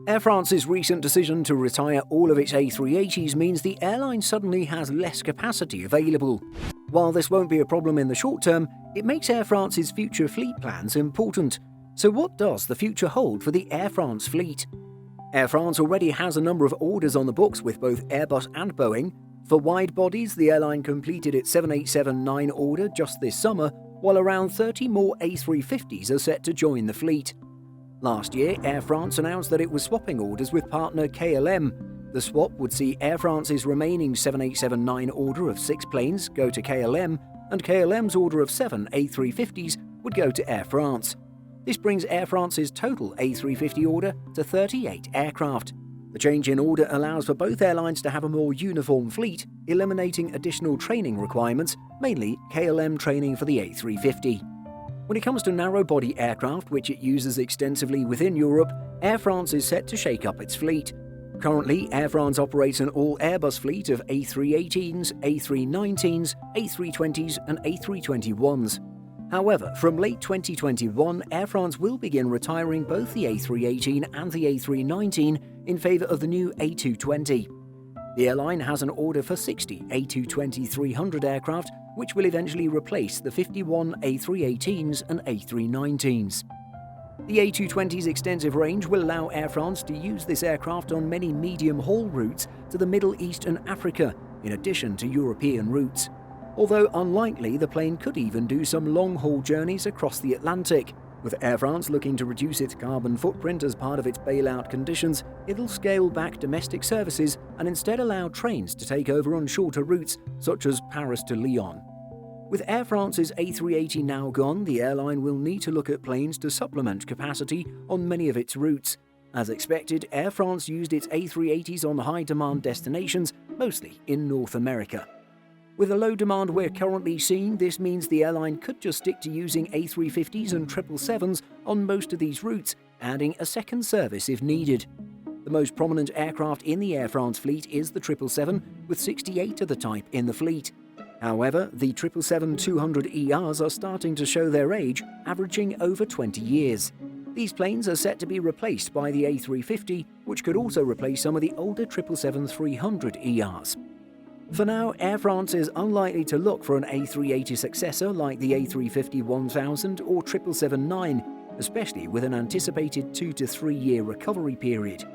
Air France's recent decision to retire all of its A380s means the airline suddenly has less capacity available. While this won't be a problem in the short term, it makes Air France's future fleet plans important. So what does the future hold for the Air France fleet? Air France already has a number of orders on the books with both Airbus and Boeing. For wide bodies, the airline completed its 787-9 order just this summer, while around 30 more A350s are set to join the fleet. Last year, Air France announced that it was swapping orders with partner KLM. The swap would see Air France's remaining 787-9 order of 6 planes go to KLM, and KLM's order of 7 A350s would go to Air France. This brings Air France's total A350 order to 38 aircraft. The change in order allows for both airlines to have a more uniform fleet, eliminating additional training requirements, mainly KLM training for the A350. When it comes to narrow-body aircraft, which it uses extensively within Europe, Air France is set to shake up its fleet. Currently, Air France operates an all-Airbus fleet of A318s, A319s, A320s and A321s. However, from late 2021, Air France will begin retiring both the A318 and the A319 in favour of the new A220. The airline has an order for 60 A220-300 aircraft, which will eventually replace the 51 A318s and A319s. The A220's extensive range will allow Air France to use this aircraft on many medium-haul routes to the Middle East and Africa, in addition to European routes. Although unlikely, the plane could even do some long-haul journeys across the Atlantic. With Air France looking to reduce its carbon footprint as part of its bailout conditions, it'll scale back domestic services and instead allow trains to take over on shorter routes, such as Paris to Lyon. With Air France's A380 now gone, the airline will need to look at planes to supplement capacity on many of its routes. As expected, Air France used its A380s on high-demand destinations, mostly in North America. With the low demand we're currently seeing, this means the airline could just stick to using A350s and 777s on most of these routes, adding a second service if needed. The most prominent aircraft in the Air France fleet is the 777, with 68 of the type in the fleet. However, the 777-200ERs are starting to show their age, averaging over 20 years. These planes are set to be replaced by the A350, which could also replace some of the older 777-300ERs. For now, Air France is unlikely to look for an A380 successor like the A350-1000 or 777-9, especially with an anticipated 2 to 3 year recovery period.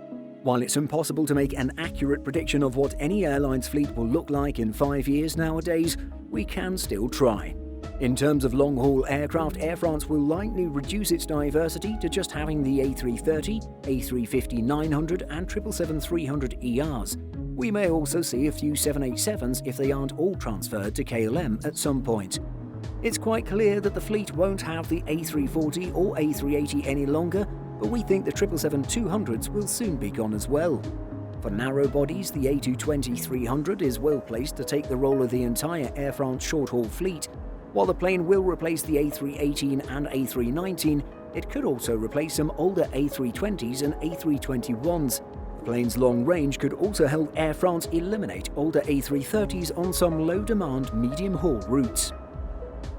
While it's impossible to make an accurate prediction of what any airline's fleet will look like in 5 years nowadays, we can still try. In terms of long-haul aircraft, Air France will likely reduce its diversity to just having the A330, A350-900 and 777-300ERs. We may also see a few 787s if they aren't all transferred to KLM at some point. It's quite clear that the fleet won't have the A340 or A380 any longer, but we think the 777-200s will soon be gone as well. For narrow bodies, the A220-300 is well placed to take the role of the entire Air France short-haul fleet. While the plane will replace the A318 and A319, it could also replace some older A320s and A321s. The plane's long range could also help Air France eliminate older A330s on some low-demand medium-haul routes.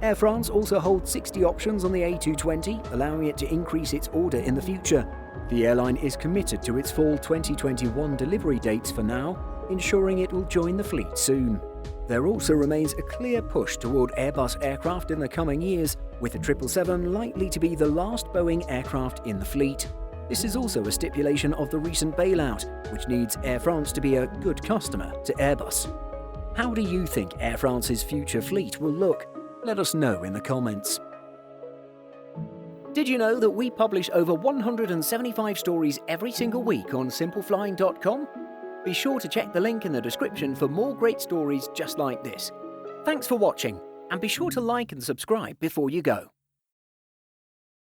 Air France also holds 60 options on the A220, allowing it to increase its order in the future. The airline is committed to its fall 2021 delivery dates for now, ensuring it will join the fleet soon. There also remains a clear push toward Airbus aircraft in the coming years, with the 777 likely to be the last Boeing aircraft in the fleet. This is also a stipulation of the recent bailout, which needs Air France to be a good customer to Airbus. How do you think Air France's future fleet will look? Let us know in the comments. Did you know that we publish over 175 stories every single week on simpleflying.com? Be sure to check the link in the description for more great stories just like this. Thanks for watching, and be sure to like and subscribe before you go.